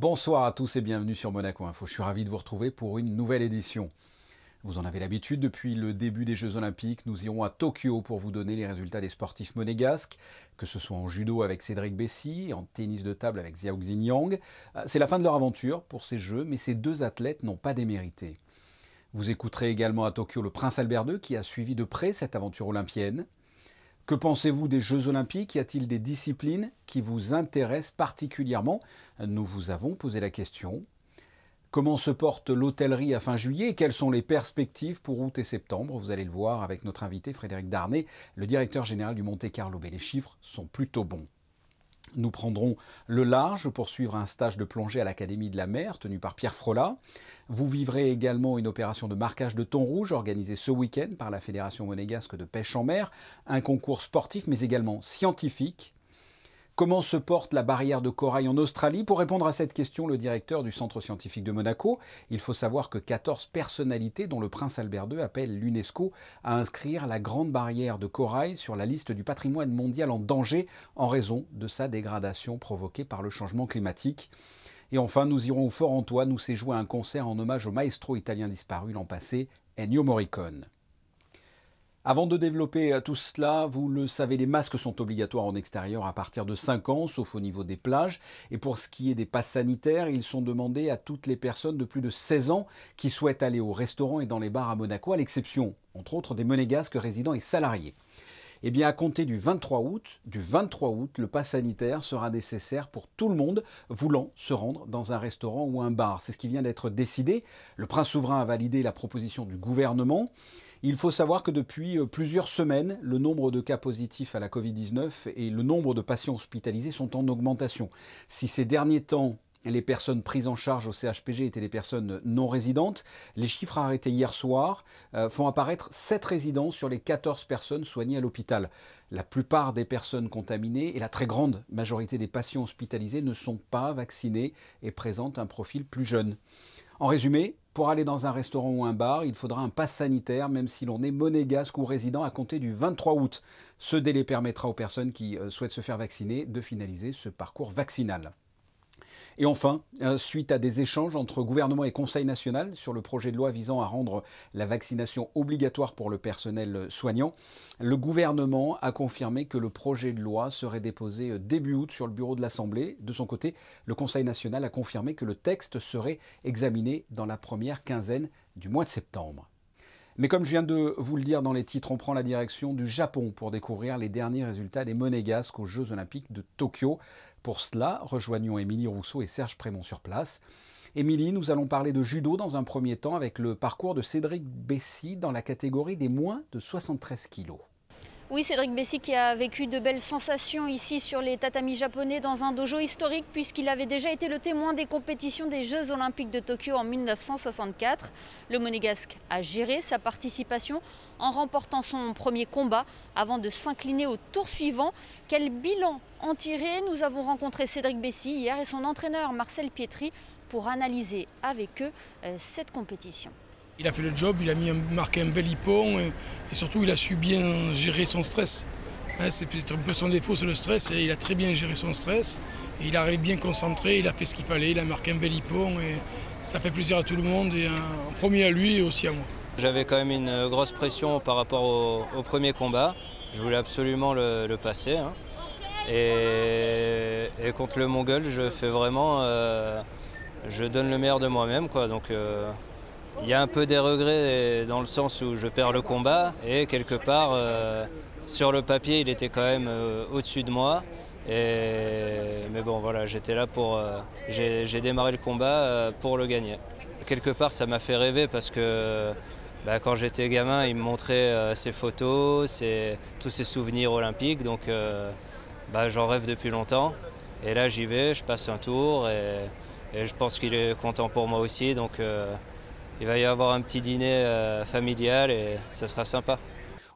Bonsoir à tous et bienvenue sur Monaco Info. Je suis ravi de vous retrouver pour une nouvelle édition. Vous en avez l'habitude, depuis le début des Jeux Olympiques, nous irons à Tokyo pour vous donner les résultats des sportifs monégasques, que ce soit en judo avec Cédric Bessy, en tennis de table avec Xiao Xinjiang. C'est la fin de leur aventure pour ces Jeux, mais ces deux athlètes n'ont pas démérité. Vous écouterez également à Tokyo le prince Albert II qui a suivi de près cette aventure olympienne. Que pensez-vous des Jeux Olympiques? Y a-t-il des disciplines qui vous intéressent particulièrement? Nous vous avons posé la question. Comment se porte l'hôtellerie à fin juillet et quelles sont les perspectives pour août et septembre? Vous allez le voir avec notre invité Frédéric Darnay, le directeur général du Monte Carlo Bay. Les chiffres sont plutôt bons. Nous prendrons le large pour suivre un stage de plongée à l'Académie de la mer tenu par Pierre Frolat. Vous vivrez également une opération de marquage de thon rouge organisée ce week-end par la Fédération monégasque de pêche en mer, un concours sportif mais également scientifique. Comment se porte la barrière de corail en Australie? Pour répondre à cette question, le directeur du Centre scientifique de Monaco, il faut savoir que 14 personnalités, dont le prince Albert II, appellent l'UNESCO à inscrire la grande barrière de corail sur la liste du patrimoine mondial en danger en raison de sa dégradation provoquée par le changement climatique. Et enfin, nous irons au Fort Antoine où s'est joué un concert en hommage au maestro italien disparu l'an passé, Ennio Morricone. Avant de développer tout cela, vous le savez, les masques sont obligatoires en extérieur à partir de 5 ans, sauf au niveau des plages. Et pour ce qui est des passes sanitaires, ils sont demandés à toutes les personnes de plus de 16 ans qui souhaitent aller au restaurant et dans les bars à Monaco, à l'exception, entre autres, des monégasques résidents et salariés. Eh bien, à compter du 23 août, le pass sanitaire sera nécessaire pour tout le monde voulant se rendre dans un restaurant ou un bar. C'est ce qui vient d'être décidé. Le prince souverain a validé la proposition du gouvernement. Il faut savoir que depuis plusieurs semaines, le nombre de cas positifs à la Covid-19 et le nombre de patients hospitalisés sont en augmentation. Si ces derniers temps, les personnes prises en charge au CHPG étaient des personnes non résidentes, les chiffres arrêtés hier soir font apparaître 7 résidents sur les 14 personnes soignées à l'hôpital. La plupart des personnes contaminées et la très grande majorité des patients hospitalisés ne sont pas vaccinés et présentent un profil plus jeune. En résumé, pour aller dans un restaurant ou un bar, il faudra un pass sanitaire, même si l'on est monégasque ou résident à compter du 23 août. Ce délai permettra aux personnes qui souhaitent se faire vacciner de finaliser ce parcours vaccinal. Et enfin, suite à des échanges entre gouvernement et Conseil national sur le projet de loi visant à rendre la vaccination obligatoire pour le personnel soignant, le gouvernement a confirmé que le projet de loi serait déposé début août sur le bureau de l'Assemblée. De son côté, le Conseil national a confirmé que le texte serait examiné dans la première quinzaine du mois de septembre. Mais comme je viens de vous le dire dans les titres, on prend la direction du Japon pour découvrir les derniers résultats des monégasques aux Jeux Olympiques de Tokyo. Pour cela, rejoignons Émilie Rousseau et Serge Prémont sur place. Émilie, nous allons parler de judo dans un premier temps avec le parcours de Cédric Bessy dans la catégorie des moins de 73 kilos. Oui, Cédric Bessy qui a vécu de belles sensations ici sur les tatamis japonais dans un dojo historique puisqu'il avait déjà été le témoin des compétitions des Jeux Olympiques de Tokyo en 1964. Le monégasque a géré sa participation en remportant son premier combat avant de s'incliner au tour suivant. Quel bilan en tirer? Nous avons rencontré Cédric Bessy hier et son entraîneur Marcel Pietri pour analyser avec eux cette compétition. Il a fait le job, il a marqué un bel hippon et surtout il a su bien gérer son stress. C'est peut-être un peu son défaut, c'est le stress, et il a très bien géré son stress. Et il arrive bien concentré, il a fait ce qu'il fallait, il a marqué un bel hippon et ça fait plaisir à tout le monde, et en premier à lui et aussi à moi. J'avais quand même une grosse pression par rapport au premier combat. Je voulais absolument le passer. Et contre le Mongol, je fais vraiment, je donne le meilleur de moi-même, quoi. Donc, il y a un peu des regrets dans le sens où je perds le combat et quelque part, sur le papier, il était quand même au-dessus de moi. Mais bon, voilà, j'étais là pour... j'ai démarré le combat pour le gagner. Quelque part, ça m'a fait rêver parce que quand j'étais gamin, il me montrait ses photos, tous ses souvenirs olympiques. Donc j'en rêve depuis longtemps. Et là, j'y vais, je passe un tour et je pense qu'il est content pour moi aussi. Donc, il va y avoir un petit dîner familial et ça sera sympa.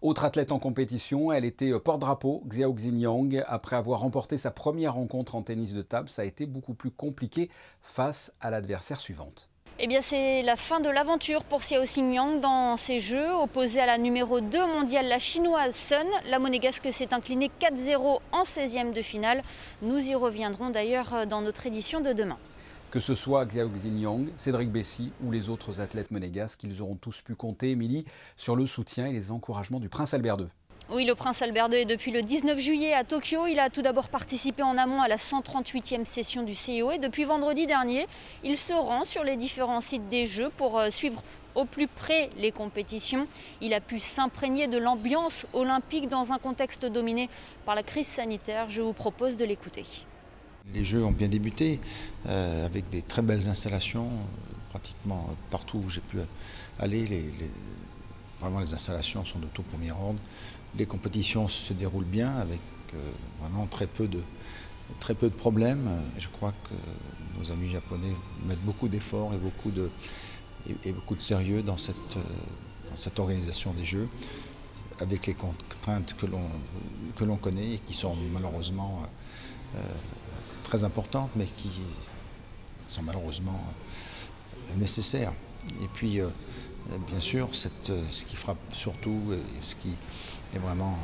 Autre athlète en compétition, elle était porte-drapeau, Xiao Xinjiang. Après avoir remporté sa première rencontre en tennis de table, ça a été beaucoup plus compliqué face à l'adversaire suivante. Eh bien, c'est la fin de l'aventure pour Xiao Xinjiang dans ces Jeux. Opposée à la numéro 2 mondiale, la chinoise Sun, la monégasque s'est inclinée 4-0 en 16e de finale. Nous y reviendrons d'ailleurs dans notre édition de demain. Que ce soit Xiao Xingyang, Cédric Bessy ou les autres athlètes monégasques, ils auront tous pu compter, Émilie, sur le soutien et les encouragements du prince Albert II. Oui, le prince Albert II est depuis le 19 juillet à Tokyo. Il a tout d'abord participé en amont à la 138e session du CIO et depuis vendredi dernier, il se rend sur les différents sites des Jeux pour suivre au plus près les compétitions. Il a pu s'imprégner de l'ambiance olympique dans un contexte dominé par la crise sanitaire. Je vous propose de l'écouter. Les Jeux ont bien débuté avec des très belles installations, pratiquement partout où j'ai pu aller. Vraiment les installations sont de tout premier ordre. Les compétitions se déroulent bien avec vraiment très peu de problèmes. Je crois que nos amis japonais mettent beaucoup d'efforts et beaucoup de sérieux dans cette organisation des Jeux, avec les contraintes que l'on connaît et qui sont malheureusement très importantes, mais qui sont malheureusement nécessaires. Et puis, bien sûr, ce qui frappe surtout et ce qui est vraiment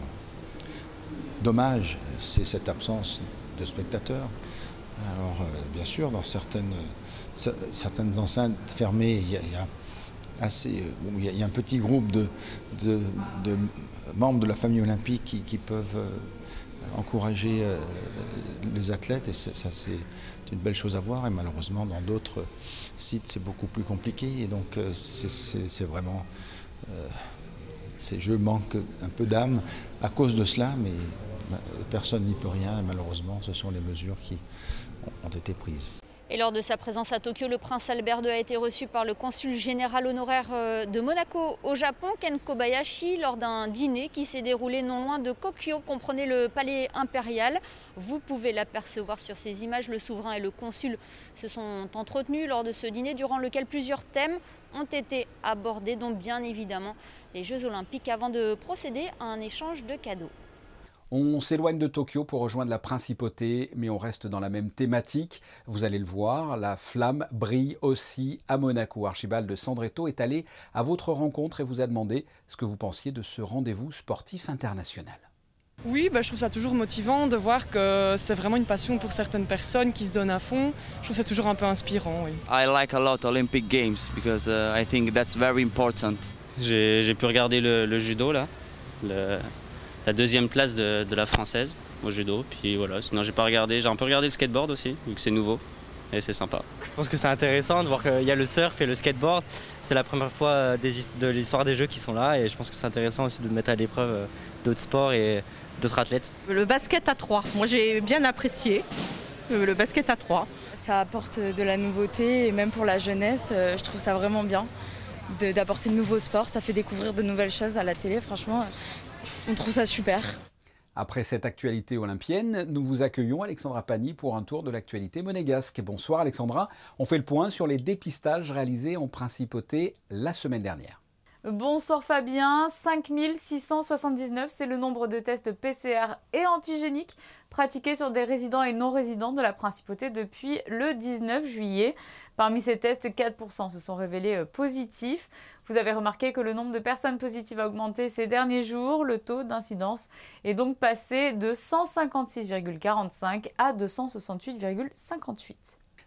dommage, c'est cette absence de spectateurs. Alors, bien sûr, dans certaines enceintes fermées, il y a un petit groupe de membres de la famille olympique qui peuvent encourager les athlètes, et ça c'est une belle chose à voir. Et malheureusement, dans d'autres sites, c'est beaucoup plus compliqué. Et donc, c'est vraiment... ces Jeux manquent un peu d'âme à cause de cela, mais personne n'y peut rien. Et malheureusement, ce sont les mesures qui ont été prises. Et lors de sa présence à Tokyo, le prince Albert II a été reçu par le consul général honoraire de Monaco au Japon, Ken Kobayashi, lors d'un dîner qui s'est déroulé non loin de Tokyo, comprenait le palais impérial. Vous pouvez l'apercevoir sur ces images. Le souverain et le consul se sont entretenus lors de ce dîner, durant lequel plusieurs thèmes ont été abordés, dont bien évidemment les Jeux Olympiques, avant de procéder à un échange de cadeaux. On s'éloigne de Tokyo pour rejoindre la principauté, mais on reste dans la même thématique. Vous allez le voir, la flamme brille aussi à Monaco. Archibald de Sandretto est allé à votre rencontre et vous a demandé ce que vous pensiez de ce rendez-vous sportif international. Oui, je trouve ça toujours motivant de voir que c'est vraiment une passion pour certaines personnes qui se donnent à fond. Je trouve ça toujours un peu inspirant. Oui. I like a lot Olympic Games because I think that's very important. J'ai pu regarder le judo là. La deuxième place de la française au judo, puis voilà, sinon j'ai un peu regardé le skateboard aussi, vu que c'est nouveau, et c'est sympa. Je pense que c'est intéressant de voir qu'il y a le surf et le skateboard, c'est la première fois de l'histoire des Jeux qui sont là, et je pense que c'est intéressant aussi de mettre à l'épreuve d'autres sports et d'autres athlètes. Le basket à 3, moi j'ai bien apprécié le basket à 3. Ça apporte de la nouveauté, et même pour la jeunesse, je trouve ça vraiment bien d'apporter de nouveaux sports, ça fait découvrir de nouvelles choses à la télé, franchement. On trouve ça super. Après cette actualité olympienne, nous vous accueillons Alexandra Pani pour un tour de l'actualité monégasque. Bonsoir Alexandra, on fait le point sur les dépistages réalisés en principauté la semaine dernière. Bonsoir Fabien, 5679, c'est le nombre de tests PCR et antigéniques pratiqués sur des résidents et non-résidents de la principauté depuis le 19 juillet. Parmi ces tests, 4% se sont révélés positifs. Vous avez remarqué que le nombre de personnes positives a augmenté ces derniers jours. Le taux d'incidence est donc passé de 156,45 à 268,58.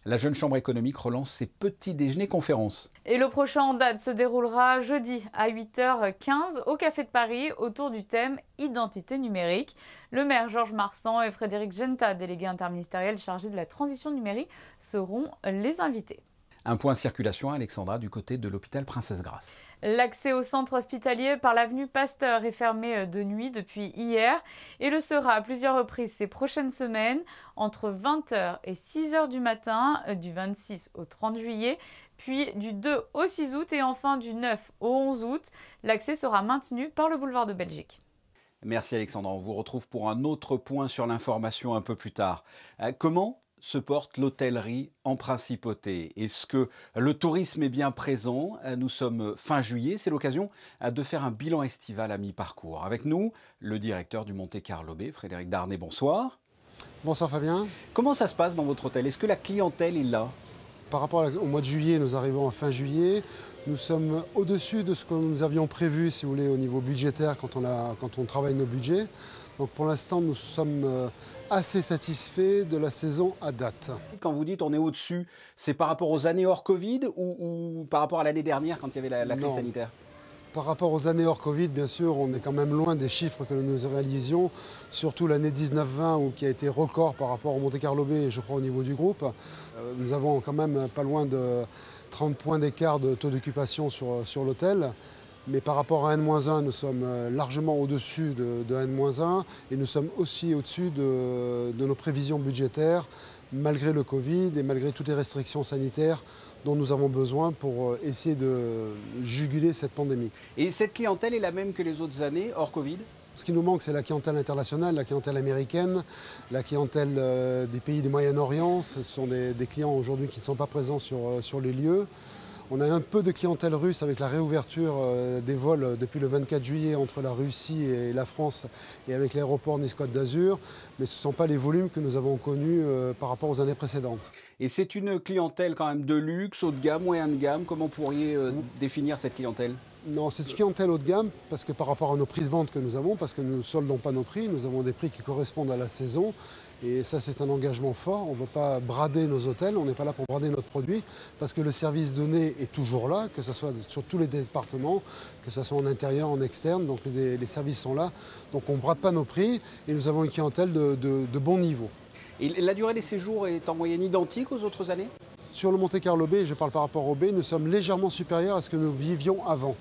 La Jeune Chambre économique relance ses petits déjeuners conférences. Et le prochain en date se déroulera jeudi à 8h15 au Café de Paris autour du thème Identité numérique. Le maire Georges Marsan et Frédéric Genta, délégué interministériel chargé de la transition numérique, seront les invités. Un point circulation, Alexandra, du côté de l'hôpital Princesse Grace. L'accès au centre hospitalier par l'avenue Pasteur est fermé de nuit depuis hier et le sera à plusieurs reprises ces prochaines semaines, entre 20h et 6h du matin, du 26 au 30 juillet, puis du 2 au 6 août et enfin du 9 au 11 août. L'accès sera maintenu par le boulevard de Belgique. Merci Alexandra, on vous retrouve pour un autre point sur l'information un peu plus tard. Comment se porte l'hôtellerie en principauté? Est-ce que le tourisme est bien présent? Nous sommes fin juillet, c'est l'occasion de faire un bilan estival à mi-parcours. Avec nous, le directeur du Monte Carlo Bay, Frédéric Darnay, bonsoir. Bonsoir Fabien. Comment ça se passe dans votre hôtel? Est-ce que la clientèle est là? Par rapport au mois de juillet, nous arrivons en fin juillet. Nous sommes au-dessus de ce que nous avions prévu, si vous voulez, au niveau budgétaire quand on travaille nos budgets. Donc pour l'instant, nous sommes assez satisfait de la saison à date. Quand vous dites on est au-dessus, c'est par rapport aux années hors Covid ou par rapport à l'année dernière quand il y avait la crise sanitaire? Par rapport aux années hors Covid, bien sûr, on est quand même loin des chiffres que nous réalisions, surtout l'année 19-20 qui a été record par rapport au Monte-Carlo Bay, je crois, au niveau du groupe. Nous avons quand même pas loin de 30 points d'écart de taux d'occupation sur l'hôtel. Mais par rapport à N-1, nous sommes largement au-dessus de N-1 et nous sommes aussi au-dessus de nos prévisions budgétaires, malgré le Covid et malgré toutes les restrictions sanitaires dont nous avons besoin pour essayer de juguler cette pandémie. Et cette clientèle est la même que les autres années, hors Covid? Ce qui nous manque, c'est la clientèle internationale, la clientèle américaine, la clientèle des pays du Moyen-Orient. Ce sont des clients aujourd'hui qui ne sont pas présents sur les lieux. On a un peu de clientèle russe avec la réouverture des vols depuis le 24 juillet entre la Russie et la France et avec l'aéroport Nice-Côte d'Azur, mais ce ne sont pas les volumes que nous avons connus par rapport aux années précédentes. Et c'est une clientèle quand même de luxe, haut de gamme, moyen de gamme. Comment pourriez définir cette clientèle? Non, c'est une clientèle haut de gamme parce que par rapport à nos prix de vente que nous avons, parce que nous ne soldons pas nos prix, nous avons des prix qui correspondent à la saison. Et ça, c'est un engagement fort. On ne veut pas brader nos hôtels, on n'est pas là pour brader notre produit, parce que le service donné est toujours là, que ce soit sur tous les départements, que ce soit en intérieur, en externe, donc les services sont là. Donc on ne brade pas nos prix et nous avons une clientèle de bon niveau. Et la durée des séjours est en moyenne identique aux autres années? Sur le Monte-Carlo Bay, je parle par rapport au Bay, nous sommes légèrement supérieurs à ce que nous vivions avant.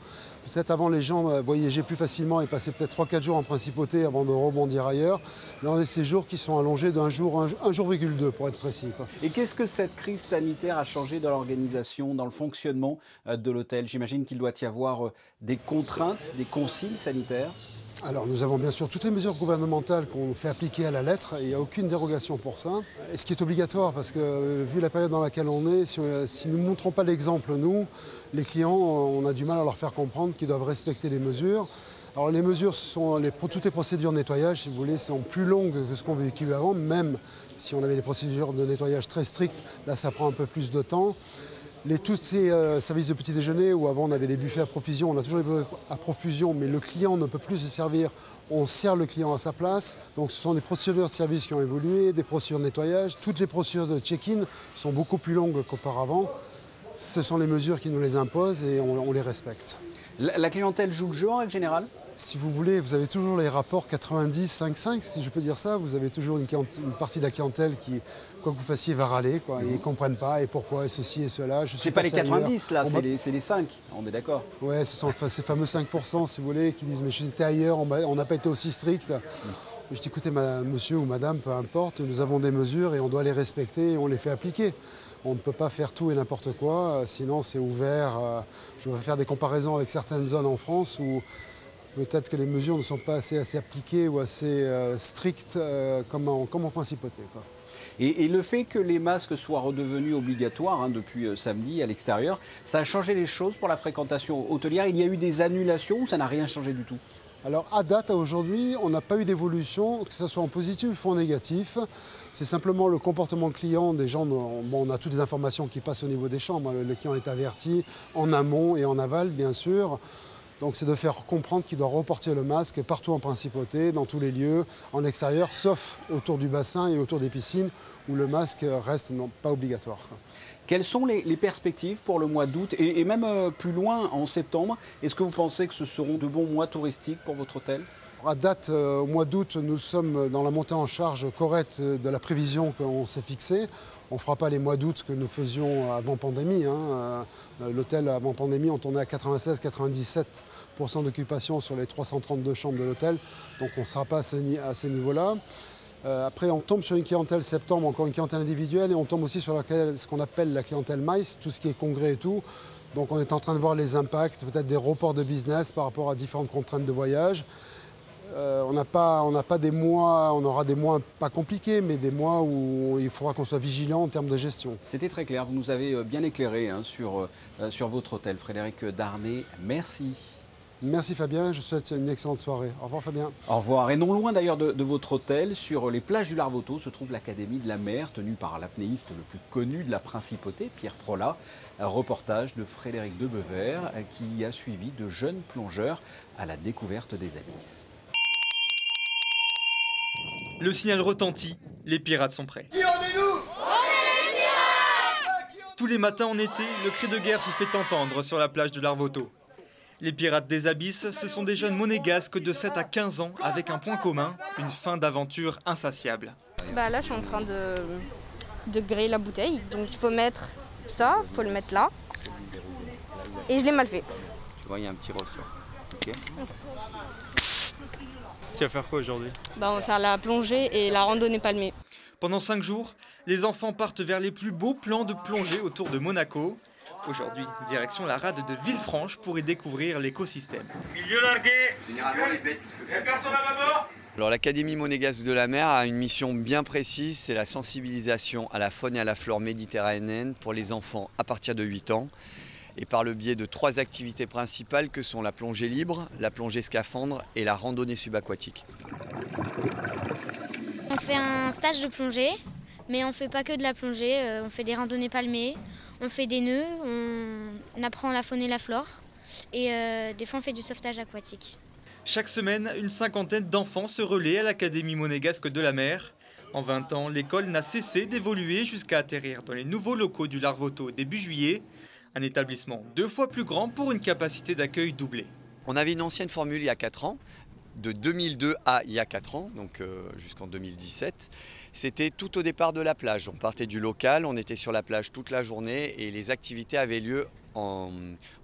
Peut-être avant, les gens voyageaient plus facilement et passaient peut-être 3-4 jours en principauté avant de rebondir ailleurs. Là, on a des séjours qui sont allongés d'un jour, 1,2 jours pour être précis, quoi. Et qu'est-ce que cette crise sanitaire a changé dans l'organisation, dans le fonctionnement de l'hôtel? J'imagine qu'il doit y avoir des contraintes, des consignes sanitaires. Alors nous avons bien sûr toutes les mesures gouvernementales qu'on fait appliquer à la lettre, et il n'y a aucune dérogation pour ça. Et ce qui est obligatoire, parce que vu la période dans laquelle on est, si nous ne montrons pas l'exemple, nous, les clients, on a du mal à leur faire comprendre qu'ils doivent respecter les mesures. Alors les mesures, toutes les procédures de nettoyage, si vous voulez, sont plus longues que ce qu'on a vécu avant, même si on avait des procédures de nettoyage très strictes, là ça prend un peu plus de temps. Tous ces services de petit déjeuner où avant on avait des buffets à profusion, on a toujours des buffets à profusion, mais le client ne peut plus se servir, on sert le client à sa place. Donc ce sont des procédures de service qui ont évolué, des procédures de nettoyage. Toutes les procédures de check-in sont beaucoup plus longues qu'auparavant. Ce sont les mesures qui nous les imposent et on les respecte. La clientèle joue le jeu en règle générale? Si vous voulez, vous avez toujours les rapports 90-5-5, si je peux dire ça. Vous avez toujours une partie de la clientèle qui, quoi que vous fassiez, va râler, quoi. Ils ne comprennent pas, et pourquoi, et ceci et cela. C'est pas les 90, là, c'est les 5, on est d'accord. Oui, ce sont ces fameux 5%, si vous voulez, qui disent « mais j'étais ailleurs, on n'a pas été aussi strict ». Je dis « écoutez, monsieur ou madame, peu importe, nous avons des mesures et on doit les respecter et on les fait appliquer ». On ne peut pas faire tout et n'importe quoi, sinon c'est ouvert. Je vais faire des comparaisons avec certaines zones en France où peut-être que les mesures ne sont pas assez appliquées ou assez strictes comme en principauté, quoi. Et le fait que les masques soient redevenus obligatoires depuis samedi à l'extérieur, ça a changé les choses pour la fréquentation hôtelière? Il y a eu des annulations ou ça n'a rien changé du tout? Alors à date, aujourd'hui, on n'a pas eu d'évolution, que ce soit en positif ou en négatif. C'est simplement le comportement client des gens. On a toutes les informations qui passent au niveau des chambres. Le client est averti en amont et en aval, bien sûr. Donc c'est de faire comprendre qu'il doit reporter le masque partout en principauté, dans tous les lieux, en extérieur, sauf autour du bassin et autour des piscines, où le masque reste pas obligatoire. Quelles sont les perspectives pour le mois d'août et même plus loin, en septembre? Est-ce que vous pensez que ce seront de bons mois touristiques pour votre hôtel? À date, au mois d'août, nous sommes dans la montée en charge correcte de la prévision qu'on s'est fixée. On ne fera pas les mois d'août que nous faisions avant pandémie. L'hôtel avant pandémie, on tournait à 96-97% d'occupation sur les 332 chambres de l'hôtel. Donc on ne sera pas à ce niveau-là. Après, on tombe sur une clientèle septembre, encore une clientèle individuelle, et on tombe aussi sur ce qu'on appelle la clientèle MICE, tout ce qui est congrès et tout. Donc on est en train de voir les impacts, peut-être des reports de business par rapport à différentes contraintes de voyage. On aura des mois pas compliqués, mais des mois où il faudra qu'on soit vigilant en termes de gestion. C'était très clair, vous nous avez bien éclairé sur votre hôtel. Frédéric Darnay, merci. Merci Fabien, je vous souhaite une excellente soirée. Au revoir Fabien. Au revoir. Et non loin d'ailleurs de votre hôtel, sur les plages du Larvoto, se trouve l'Académie de la mer, tenue par l'apnéiste le plus connu de la principauté, Pierre Frolat. Un reportage de Frédéric Debever qui a suivi de jeunes plongeurs à la découverte des abysses. Le signal retentit, les pirates sont prêts. Qui en est-nous? Tous les matins en été, le cri de guerre se fait entendre sur la plage de Larvoto. Les pirates des abysses, ce sont des jeunes monégasques de 7 à 15 ans avec un point commun, une fin d'aventure insatiable. Là, je suis en train de griller la bouteille, donc il faut mettre ça, il faut le mettre là. Et je l'ai mal fait. Tu vois, il y a un petit ressort. Ok. Tu vas faire quoi aujourd'hui? On va faire la plongée et la randonnée palmée. Pendant 5 jours, les enfants partent vers les plus beaux plans de plongée autour de Monaco. Aujourd'hui, direction la rade de Villefranche pour y découvrir l'écosystème. Milieu largué. Généralement, les bêtes. Personne à bord. Alors l'Académie monégasque de la mer a une mission bien précise, c'est la sensibilisation à la faune et à la flore méditerranéenne pour les enfants à partir de 8 ans. Et par le biais de 3 activités principales que sont la plongée libre, la plongée scaphandre et la randonnée subaquatique. On fait un stage de plongée, mais on ne fait pas que de la plongée, on fait des randonnées palmées, on fait des nœuds, on apprend la faune et la flore et des fois on fait du sauvetage aquatique. Chaque semaine, une cinquantaine d'enfants se relaient à l'Académie monégasque de la mer. En 20 ans, l'école n'a cessé d'évoluer jusqu'à atterrir dans les nouveaux locaux du Larvoto début juillet. Un établissement 2 fois plus grand pour une capacité d'accueil doublée. On avait une ancienne formule il y a 4 ans, de 2002 à il y a 4 ans, donc jusqu'en 2017. C'était tout au départ de la plage. On partait du local, on était sur la plage toute la journée et les activités avaient lieu en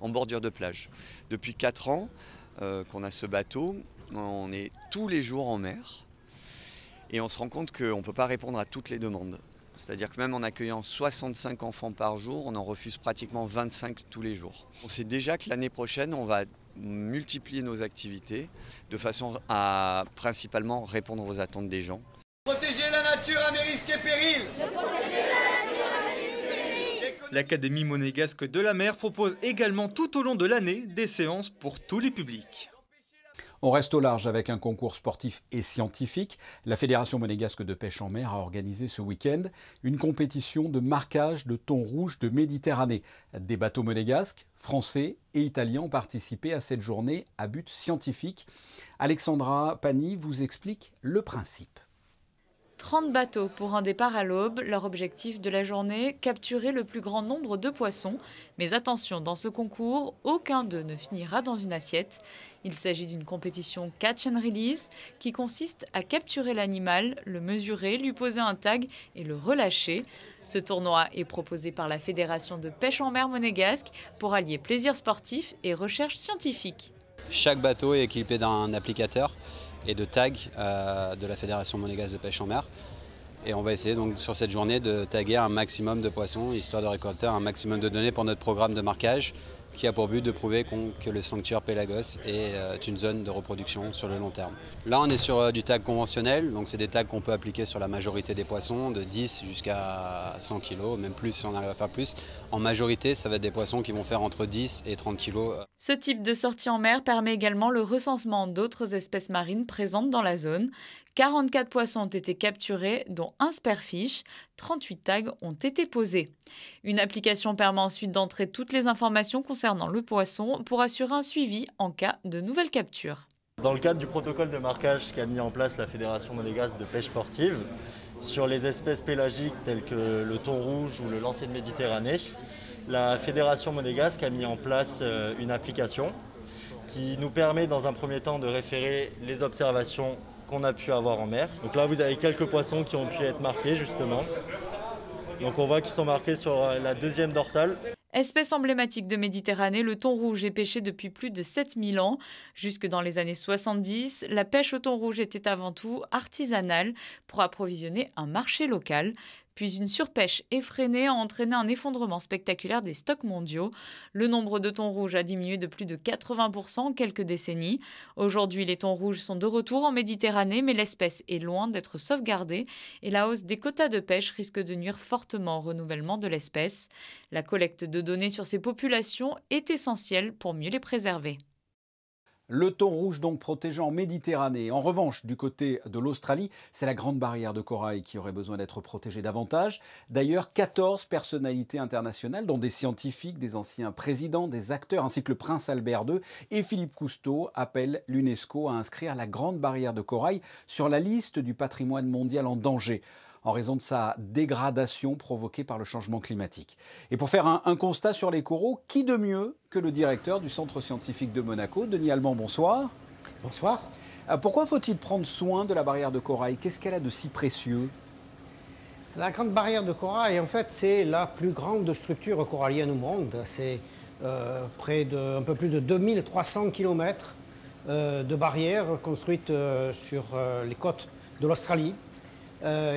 bordure de plage. Depuis 4 ans qu'on a ce bateau, on est tous les jours en mer et on se rend compte qu'on ne peut pas répondre à toutes les demandes. C'est-à-dire que même en accueillant 65 enfants par jour, on en refuse pratiquement 25 tous les jours. On sait déjà que l'année prochaine, on va multiplier nos activités de façon à principalement répondre aux attentes des gens. Protéger la nature à mes risques et périls. L'Académie monégasque de la mer propose également tout au long de l'année des séances pour tous les publics. On reste au large avec un concours sportif et scientifique. La Fédération monégasque de pêche en mer a organisé ce week-end une compétition de marquage de thon rouge de Méditerranée. Des bateaux monégasques, français et italiens ont participé à cette journée à but scientifique. Alexandra Pani vous explique le principe. 30 bateaux pour un départ à l'aube. Leur objectif de la journée, capturer le plus grand nombre de poissons. Mais attention, dans ce concours, aucun d'eux ne finira dans une assiette. Il s'agit d'une compétition catch and release qui consiste à capturer l'animal, le mesurer, lui poser un tag et le relâcher. Ce tournoi est proposé par la Fédération de pêche en mer monégasque pour allier plaisir sportif et recherche scientifique. Chaque bateau est équipé d'un applicateur et de tags de la Fédération monégasque de pêche en mer. Et on va essayer donc sur cette journée de taguer un maximum de poissons, histoire de récolter un maximum de données pour notre programme de marquage, qui a pour but de prouver que le sanctuaire Pélagos est une zone de reproduction sur le long terme. Là, on est sur du tag conventionnel, donc c'est des tags qu'on peut appliquer sur la majorité des poissons, de 10 jusqu'à 100 kg, même plus si on arrive à faire plus. En majorité, ça va être des poissons qui vont faire entre 10 et 30 kg. Ce type de sortie en mer permet également le recensement d'autres espèces marines présentes dans la zone. 44 poissons ont été capturés, dont un spearfish. 38 tags ont été posés. Une application permet ensuite d'entrer toutes les informations concernant le poisson pour assurer un suivi en cas de nouvelle capture. Dans le cadre du protocole de marquage qu'a mis en place la Fédération monégasque de pêche sportive, sur les espèces pélagiques telles que le thon rouge ou le lancier de Méditerranée, la Fédération monégasque a mis en place une application qui nous permet dans un premier temps de référer les observations qu'on a pu avoir en mer. Donc là vous avez quelques poissons qui ont pu être marqués justement. Donc on voit qu'ils sont marqués sur la deuxième dorsale. Espèce emblématique de Méditerranée, le thon rouge est pêché depuis plus de 7000 ans. Jusque dans les années 70, la pêche au thon rouge était avant tout artisanale pour approvisionner un marché local. Puis une surpêche effrénée a entraîné un effondrement spectaculaire des stocks mondiaux. Le nombre de thons rouges a diminué de plus de 80% en quelques décennies. Aujourd'hui, les thons rouges sont de retour en Méditerranée, mais l'espèce est loin d'être sauvegardée et la hausse des quotas de pêche risque de nuire fortement au renouvellement de l'espèce. La collecte de données sur ces populations est essentielle pour mieux les préserver. Le thon rouge donc protégé en Méditerranée. En revanche, du côté de l'Australie, c'est la grande barrière de corail qui aurait besoin d'être protégée davantage. D'ailleurs, 14 personnalités internationales, dont des scientifiques, des anciens présidents, des acteurs, ainsi que le prince Albert II et Philippe Cousteau, appellent l'UNESCO à inscrire la grande barrière de corail sur la liste du patrimoine mondial en danger, en raison de sa dégradation provoquée par le changement climatique. Et pour faire un constat sur les coraux, qui de mieux que le directeur du Centre scientifique de Monaco, Denis Allemand, bonsoir. Bonsoir. Pourquoi faut-il prendre soin de la barrière de corail? Qu'est-ce qu'elle a de si précieux? La grande barrière de corail, en fait, c'est la plus grande structure corallienne au monde. C'est près de un peu plus de 2300 km de barrières construites sur les côtes de l'Australie,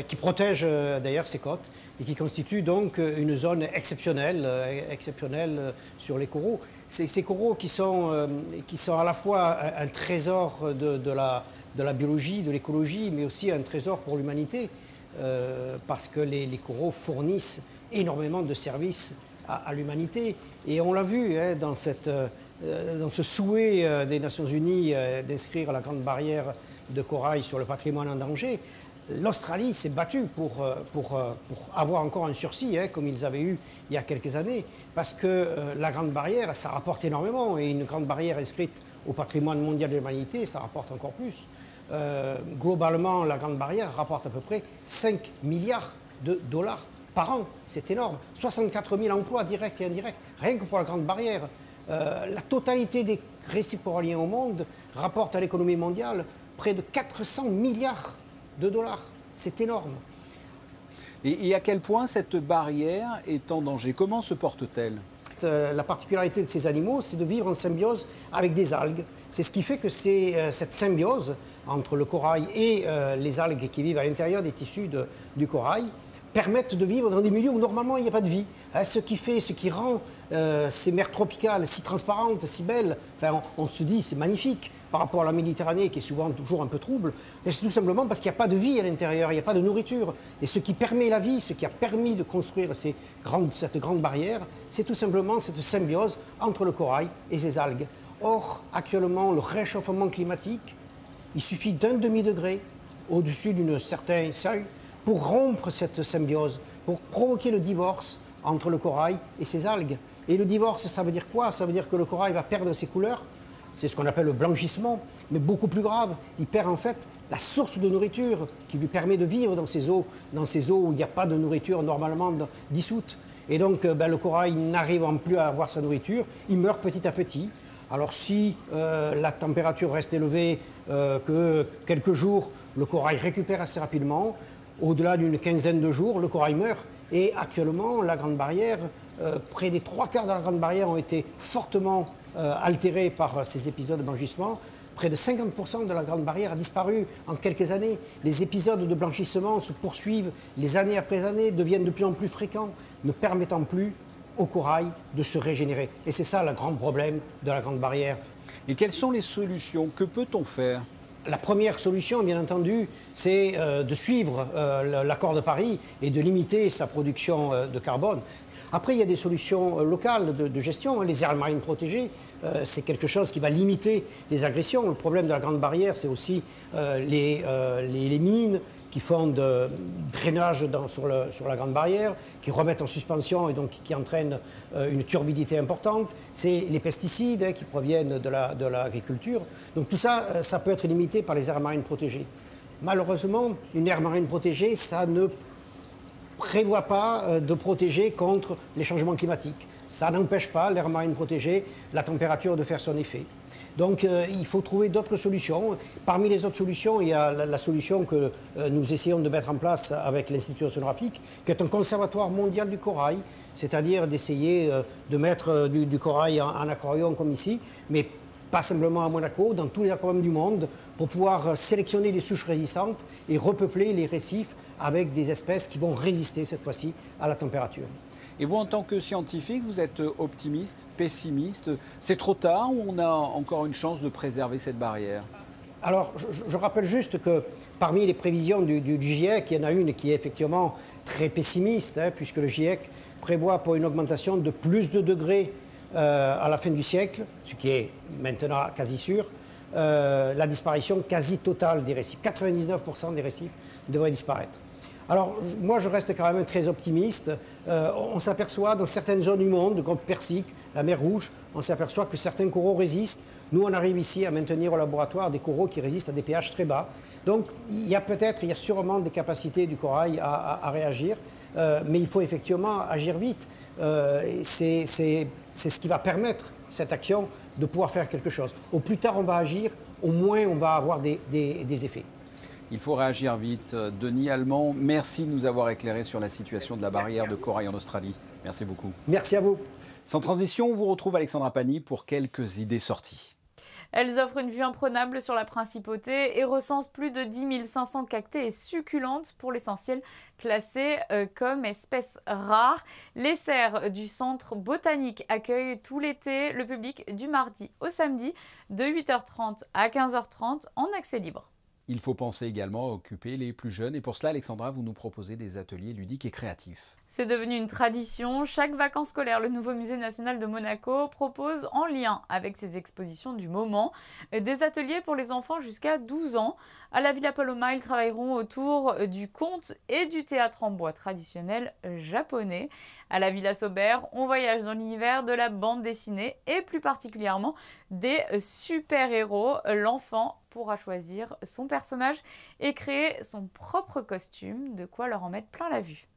qui protège d'ailleurs ces côtes et qui constitue donc une zone exceptionnelle sur les coraux. Ces coraux qui sont à la fois un trésor de la biologie, de l'écologie, mais aussi un trésor pour l'humanité, parce que les coraux fournissent énormément de services à l'humanité. Et on l'a vu dans ce souhait des Nations Unies d'inscrire la grande barrière de corail sur le patrimoine en danger. L'Australie s'est battue pour avoir encore un sursis, comme ils avaient eu il y a quelques années, parce que la Grande Barrière, ça rapporte énormément, et une Grande Barrière inscrite au patrimoine mondial de l'humanité, ça rapporte encore plus. Globalement, la Grande Barrière rapporte à peu près 5 milliards de dollars par an. C'est énorme. 64 000 emplois directs et indirects, rien que pour la Grande Barrière. La totalité des récifs coralliens au monde rapporte à l'économie mondiale près de 400 milliards de dollars. C'est énorme. Et à quel point cette barrière est en danger? Comment se porte-t-elle? La particularité de ces animaux, c'est de vivre en symbiose avec des algues. C'est ce qui fait que cette symbiose entre le corail et les algues qui vivent à l'intérieur des tissus du corail permettent de vivre dans des milieux où normalement il n'y a pas de vie. Ce qui rend ces mers tropicales si transparentes, si belles, enfin, on se dit c'est magnifique par rapport à la Méditerranée qui est souvent toujours un peu trouble, mais c'est tout simplement parce qu'il n'y a pas de vie à l'intérieur, il n'y a pas de nourriture. Et ce qui permet la vie, ce qui a permis de construire cette grande barrière, c'est tout simplement cette symbiose entre le corail et ces algues. Or, actuellement, le réchauffement climatique, il suffit d'un demi-degré au-dessus d'un certain seuil pour rompre cette symbiose, pour provoquer le divorce entre le corail et ses algues. Et le divorce, ça veut dire quoi? Ça veut dire que le corail va perdre ses couleurs, c'est ce qu'on appelle le blanchissement, mais beaucoup plus grave, il perd en fait la source de nourriture qui lui permet de vivre dans ces eaux où il n'y a pas de nourriture normalement dissoute. Et donc le corail n'arrivant plus à avoir sa nourriture, il meurt petit à petit. Alors si la température reste élevée, que quelques jours, le corail récupère assez rapidement. Au-delà d'une quinzaine de jours, le corail meurt. Et actuellement, la Grande Barrière, près des 3/4 de la Grande Barrière ont été fortement altérés par ces épisodes de blanchissement. Près de 50% de la Grande Barrière a disparu en quelques années. Les épisodes de blanchissement se poursuivent les années après années, deviennent de plus en plus fréquents, ne permettant plus au corail de se régénérer. Et c'est ça le grand problème de la Grande Barrière. Et quelles sont les solutions? Que peut-on faire? La première solution, bien entendu, c'est de suivre l'accord de Paris et de limiter sa production de carbone. Après, il y a des solutions locales de gestion. Les aires marines protégées, c'est quelque chose qui va limiter les agressions. Le problème de la Grande Barrière, c'est aussi les mines qui font de drainage sur la Grande Barrière, qui remettent en suspension et donc qui entraînent une turbidité importante. C'est les pesticides qui proviennent de l'agriculture. Donc tout ça, ça peut être limité par les aires marines protégées. Malheureusement, une aire marine protégée, ça ne prévoit pas de protéger contre les changements climatiques. Ça n'empêche pas l'aire marine protégée, la température de faire son effet. Donc il faut trouver d'autres solutions. Parmi les autres solutions, il y a la solution que nous essayons de mettre en place avec l'Institut océanographique, qui est un conservatoire mondial du corail, c'est-à-dire d'essayer de mettre du corail en aquarium comme ici, mais pas simplement à Monaco, dans tous les aquariums du monde, pour pouvoir sélectionner les souches résistantes et repeupler les récifs avec des espèces qui vont résister cette fois-ci à la température. Et vous, en tant que scientifique, vous êtes optimiste, pessimiste? C'est trop tard ou on a encore une chance de préserver cette barrière? Alors, je rappelle juste que parmi les prévisions du GIEC, il y en a une qui est effectivement très pessimiste, puisque le GIEC prévoit pour une augmentation de plus de degrés à la fin du siècle, ce qui est maintenant quasi sûr, la disparition quasi totale des récifs. 99% des récifs devraient disparaître. Alors, moi, je reste quand même très optimiste. On s'aperçoit dans certaines zones du monde, comme Persique, la mer Rouge, on s'aperçoit que certains coraux résistent. Nous, on arrive ici à maintenir au laboratoire des coraux qui résistent à des pH très bas. Donc, il y a sûrement des capacités du corail à réagir, mais il faut effectivement agir vite. C'est ce qui va permettre cette action de pouvoir faire quelque chose. Au plus tard on va agir, au moins on va avoir des effets. Il faut réagir vite. Denis Allemand, merci de nous avoir éclairé sur la situation de la barrière de corail en Australie. Merci beaucoup. Merci à vous. Sans transition, on vous retrouve Alexandra Pagny pour quelques idées sorties. Elles offrent une vue imprenable sur la principauté et recensent plus de 10 500 cactées et succulentes, pour l'essentiel classées comme espèces rares. Les serres du centre botanique accueillent tout l'été le public du mardi au samedi de 8h30 à 15h30 en accès libre. Il faut penser également à occuper les plus jeunes et pour cela, Alexandra, vous nous proposez des ateliers ludiques et créatifs. C'est devenu une tradition. Chaque vacances scolaires, le nouveau musée national de Monaco propose, en lien avec ses expositions du moment, des ateliers pour les enfants jusqu'à 12 ans. À la Villa Paloma, ils travailleront autour du conte et du théâtre en bois traditionnel japonais. À la Villa Saubert, on voyage dans l'univers de la bande dessinée et plus particulièrement des super-héros. L'enfant pourra choisir son personnage et créer son propre costume, de quoi leur en mettre plein la vue.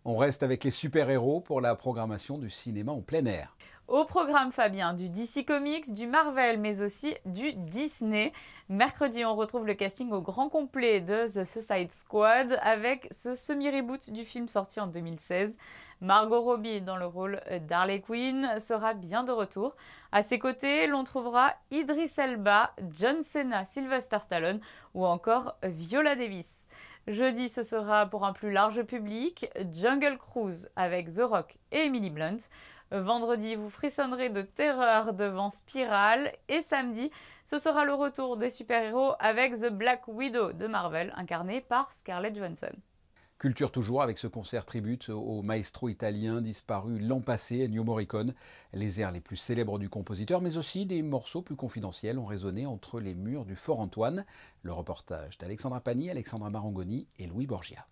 On reste avec les super-héros pour la programmation du cinéma en plein air. Au programme, Fabien, du DC Comics, du Marvel, mais aussi du Disney. Mercredi, on retrouve le casting au grand complet de The Suicide Squad avec ce semi-reboot du film sorti en 2016. Margot Robbie, dans le rôle d'Harley Quinn, sera bien de retour. À ses côtés, l'on trouvera Idris Elba, John Cena, Sylvester Stallone ou encore Viola Davis. Jeudi, ce sera pour un plus large public, Jungle Cruise avec The Rock et Emily Blunt. Vendredi, vous frissonnerez de terreur devant Spiral. Et samedi, ce sera le retour des super-héros avec The Black Widow de Marvel, incarné par Scarlett Johansson. Culture toujours avec ce concert tribute au maestro italien disparu l'an passé, Ennio Morricone. Les airs les plus célèbres du compositeur, mais aussi des morceaux plus confidentiels ont résonné entre les murs du Fort Antoine. Le reportage d'Alexandra Pagny, Alexandra Marangoni et Louis Borgia.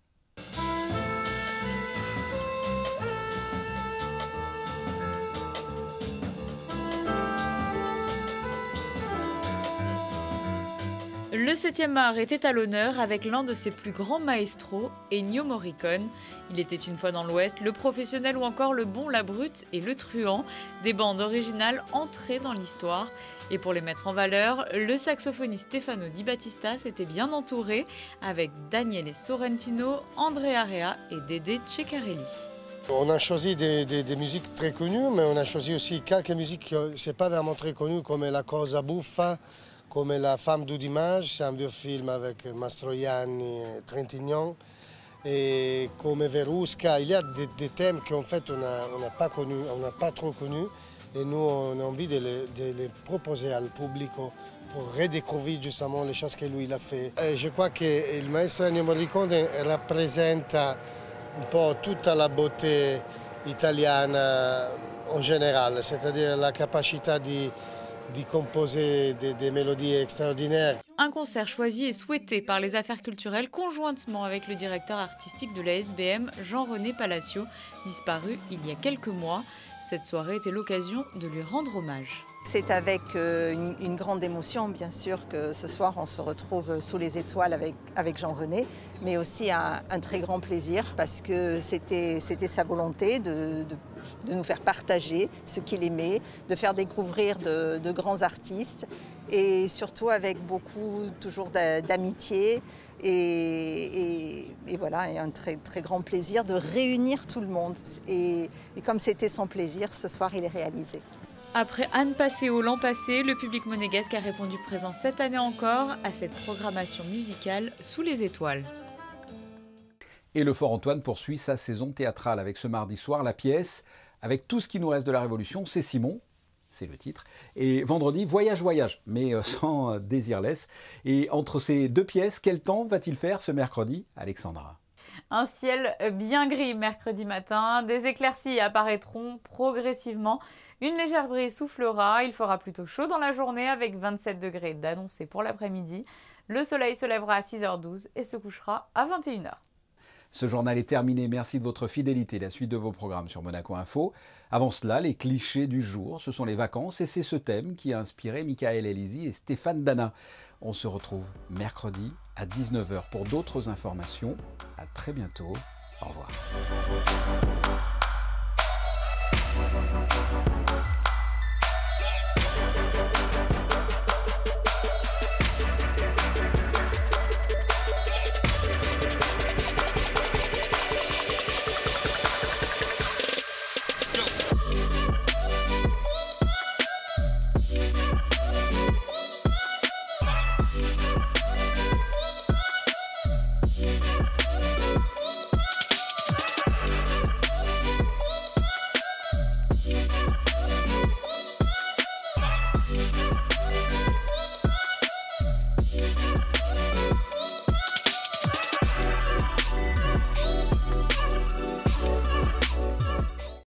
Le 7e art était à l'honneur avec l'un de ses plus grands maestros, Ennio Morricone. Il était une fois dans l'Ouest, le professionnel ou encore le bon, la brute et le truand, des bandes originales entrées dans l'histoire. Et pour les mettre en valeur, le saxophoniste Stefano Di Battista s'était bien entouré avec Daniele Sorrentino, Andrea Rea et Dede Ceccarelli. On a choisi des musiques très connues, mais on a choisi aussi quelques musiques qui ne sont pas vraiment très connues, comme La Cosa Buffa, comme La Femme du Dimanche, c'est un vieux film avec Mastroianni et Trintignant, et comme Verusca. Il y a des thèmes qu'en fait on n'a pas connus, on n'a pas trop connus, et nous on a envie de les proposer au public pour redécouvrir justement les choses que lui il a fait. Et je crois que le maestro Ennio Morricone représente un peu toute la beauté italienne en général, c'est-à-dire la capacité de composer des mélodies extraordinaires. Un concert choisi et souhaité par les affaires culturelles conjointement avec le directeur artistique de la SBM, Jean-René Palacio, disparu il y a quelques mois. Cette soirée était l'occasion de lui rendre hommage. C'est avec une grande émotion, bien sûr, que ce soir on se retrouve sous les étoiles avec Jean-René, mais aussi un très grand plaisir parce que c'était sa volonté de nous faire partager ce qu'il aimait, de faire découvrir de grands artistes et surtout avec beaucoup toujours d'amitié et voilà, et un très, très grand plaisir de réunir tout le monde. Et comme c'était son plaisir, ce soir il est réalisé. Après Anne Passeo l'an passé, le public monégasque a répondu présent cette année encore à cette programmation musicale sous les étoiles. Et le Fort Antoine poursuit sa saison théâtrale avec ce mardi soir la pièce « Avec tout ce qui nous reste de la Révolution », c'est Simon, c'est le titre, et vendredi « Voyage, voyage », mais sans Désirless. Et entre ces deux pièces, quel temps va-t-il faire ce mercredi, Alexandra ? Un ciel bien gris mercredi matin, des éclaircies apparaîtront progressivement. Une légère brise soufflera, il fera plutôt chaud dans la journée avec 27 degrés d'annoncé pour l'après-midi. Le soleil se lèvera à 6h12 et se couchera à 21h. Ce journal est terminé, merci de votre fidélité. La suite de vos programmes sur Monaco Info. Avant cela, les clichés du jour, ce sont les vacances et c'est ce thème qui a inspiré Michael Elisi et Stéphane Dana. On se retrouve mercredi à 19h pour d'autres informations. À très bientôt. Au revoir.